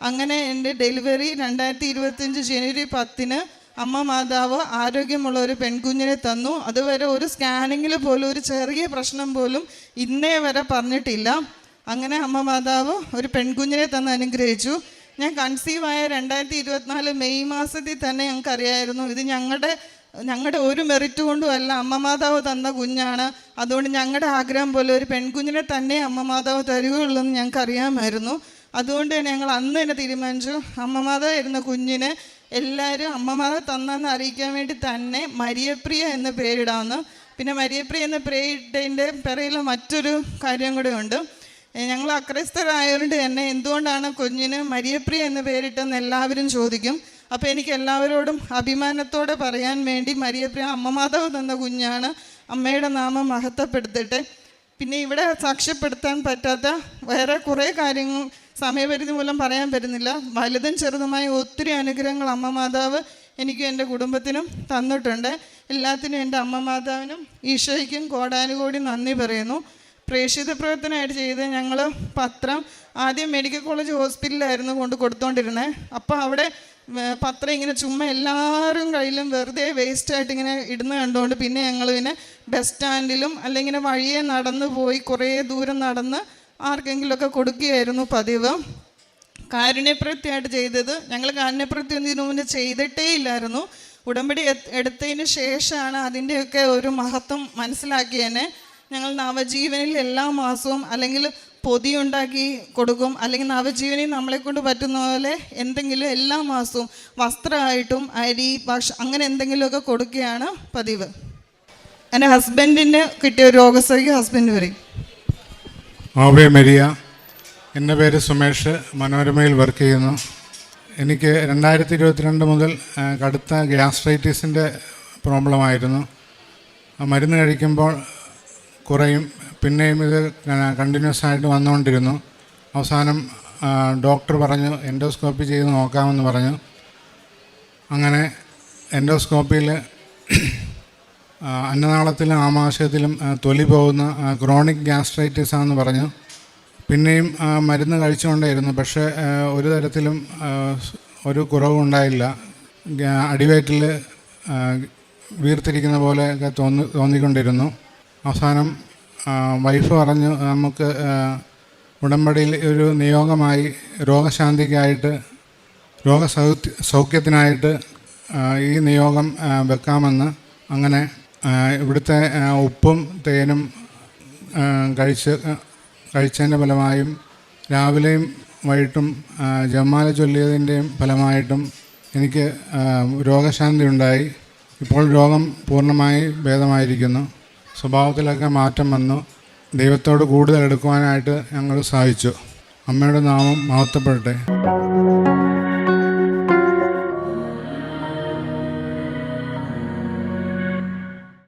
അങ്ങനെ എൻ്റെ ഡെലിവറി 2025 ജനുവരി 10-ന് അമ്മ മാതാവ് ആരോഗ്യമുള്ള ഒരു പെൺകുഞ്ഞിനെ തന്നു. അതുവരെ ഒരു സ്കാനിങ്ങിൽ പോലും ഒരു ചെറിയ പ്രശ്നം പോലും ഇന്നേ വരെ പറഞ്ഞിട്ടില്ല. അങ്ങനെ അമ്മ മാതാവ് ഒരു പെൺകുഞ്ഞിനെ തന്ന് അനുഗ്രഹിച്ചു. ഞാൻ കൺസീവായ 2024 മെയ് മാസത്തിൽ തന്നെ ഞങ്ങൾക്കറിയായിരുന്നു ഇത് ഞങ്ങളുടെ ഒരു മെറിറ്റ് കൊണ്ടുമല്ല, അമ്മ മാതാവ് തന്ന കുഞ്ഞാണ്. അതുകൊണ്ട് ഞങ്ങളുടെ ആഗ്രഹം പോലെ ഒരു പെൺകുഞ്ഞിനെ തന്നെ അമ്മ മാതാവ് തരികയുള്ളൂ എന്ന് ഞങ്ങൾക്ക് അറിയാമായിരുന്നു. അതുകൊണ്ട് തന്നെ ഞങ്ങൾ അന്ന് തന്നെ തീരുമാനിച്ചു അമ്മ മാതാവ് ഇരുന്ന കുഞ്ഞിന് എല്ലാവരും അമ്മ മാതാവ് തന്നെന്ന് അറിയിക്കാൻ വേണ്ടി തന്നെ മരിയപ്രിയ എന്ന് പേരിടാമെന്ന്. പിന്നെ മരിയപ്രിയ എന്ന് പേരിട്ടതിൻ്റെ പിറയിൽ മറ്റൊരു കാര്യം കൂടെ ഉണ്ട്. ഞങ്ങൾ അക്രൈസ്തരായതുകൊണ്ട് തന്നെ എന്തുകൊണ്ടാണ് കുഞ്ഞിന് മരിയപ്രിയ എന്ന് പേരിട്ടെന്ന് എല്ലാവരും ചോദിക്കും. അപ്പോൾ എനിക്ക് എല്ലാവരോടും അഭിമാനത്തോടെ പറയാൻ വേണ്ടി മരിയപ്രിയ അമ്മ മാതാവ് തന്ന കുഞ്ഞാണ്, അമ്മയുടെ നാമം മഹത്വപ്പെടുത്തട്ടെ. പിന്നെ ഇവിടെ സാക്ഷ്യപ്പെടുത്താൻ പറ്റാത്ത വേറെ കുറേ കാര്യങ്ങൾ സമയപരിധി മൂലം പറയാൻ പറ്റുന്നില്ല. വലുതും ചെറുതുമായ ഒത്തിരി അനുഗ്രഹങ്ങൾ അമ്മ മാതാവ് എനിക്കും എൻ്റെ കുടുംബത്തിനും തന്നിട്ടുണ്ട്. എല്ലാത്തിനും എൻ്റെ അമ്മ മാതാവിനും ഈശോയ്ക്കും കോടാനുകോടി നന്ദി പറയുന്നു. പ്രേക്ഷിത പ്രവർത്തനമായിട്ട് ചെയ്ത് ഞങ്ങൾ പത്രം ആദ്യം മെഡിക്കൽ കോളേജ് ഹോസ്പിറ്റലിലായിരുന്നു കൊണ്ട് കൊടുത്തുകൊണ്ടിരുന്നത്. അപ്പോൾ അവിടെ പത്രം ഇങ്ങനെ ചുമ്മാ എല്ലാവരും കയ്യിലും വെറുതെ വേസ്റ്റായിട്ട് ഇങ്ങനെ ഇടുന്ന കണ്ടുകൊണ്ട് പിന്നെ ഞങ്ങൾ പിന്നെ ബസ് സ്റ്റാൻഡിലും അല്ലെങ്കിൽ വഴിയെ നടന്നു പോയി കുറേ ദൂരം നടന്ന് ആർക്കെങ്കിലുമൊക്കെ കൊടുക്കുകയായിരുന്നു പതിവ്. കാരുണ്യപ്രവൃത്തിയായിട്ട് ചെയ്തത് ഞങ്ങൾ കാരുണ്യപ്രവൃത്തി ഇതിനു മുന്നേ ചെയ്തിട്ടേ ഇല്ലായിരുന്നു. ഉടമ്പടി എടുത്തതിന് ശേഷമാണ് അതിൻ്റെയൊക്കെ ഒരു മഹത്വം മനസ്സിലാക്കിയതിനെ. ഞങ്ങൾ നവജീവനിൽ എല്ലാ മാസവും അല്ലെങ്കിൽ പൊതിയുണ്ടാക്കി കൊടുക്കും, അല്ലെങ്കിൽ നവജീവനിൽ നമ്മളെക്കൊണ്ട് പറ്റുന്ന പോലെ എന്തെങ്കിലും എല്ലാ മാസവും വസ്ത്രമായിട്ടും അരി അങ്ങനെ എന്തെങ്കിലുമൊക്കെ കൊടുക്കുകയാണ് പതിവ്. എൻ്റെ ഹസ്ബൻഡിന് കിട്ടിയ ഒരു രോഗസൗഖ്യം ഹസ്ബൻഡ് പറയും. ആവേ മരിയ, എൻ്റെ പേര് സുമേഷ്, മനോരമയിൽ വർക്ക് ചെയ്യുന്നു. എനിക്ക് 2022 മുതൽ കടുത്ത ഗ്യാസ്ട്രൈറ്റിസിൻ്റെ പ്രോബ്ലമായിരുന്നു. മരുന്ന് കഴിക്കുമ്പോൾ കുറയും, പിന്നെയും ഇത് കണ്ടിന്യൂസ് ആയിട്ട് വന്നുകൊണ്ടിരുന്നു. അവസാനം ഡോക്ടർ പറഞ്ഞു എൻഡോസ്കോപ്പി ചെയ്ത് നോക്കാമെന്ന് പറഞ്ഞു. അങ്ങനെ എൻഡോസ്കോപ്പിയിൽ അന്നനാളത്തിലും ആമാശയത്തിലും തൊലി പോകുന്ന ക്രോണിക് ഗ്യാസ്ട്രൈറ്റിസ് ആണെന്ന് പറഞ്ഞു. പിന്നെയും മരുന്ന് കഴിച്ചുകൊണ്ടേയിരുന്നു. പക്ഷേ ഒരു തരത്തിലും ഒരു കുറവുണ്ടായില്ല. അടിവയറ്റിൽ വീർത്തിരിക്കുന്ന പോലെയൊക്കെ തോന്നിക്കൊണ്ടിരുന്നു. അവസാനം വൈഫ് പറഞ്ഞു നമുക്ക് ഉടമ്പടിയിൽ ഒരു നിയോഗമായി രോഗശാന്തിക്കായിട്ട് സൗഖ്യത്തിനായിട്ട് ഈ നിയോഗം വെക്കാമെന്ന്. അങ്ങനെ ഇവിടുത്തെ ഉപ്പും തേനും കഴിച്ചതിൻ്റെ ഫലമായും രാവിലെയും വൈകിട്ടും ജപമാല ചൊല്ലിയതിൻ്റെയും ഫലമായിട്ടും എനിക്ക് രോഗശാന്തി ഉണ്ടായി. ഇപ്പോൾ രോഗം പൂർണ്ണമായി ഭേദമായിരിക്കുന്നു. സ്വഭാവത്തിലൊക്കെ മാറ്റം വന്നു. ദൈവത്തോട് കൂടുതൽ എടുക്കുവാനായിട്ട് ഞങ്ങൾ സാധിച്ചു. അമ്മയുടെ നാമം മഹത്വപ്പെടട്ടെ.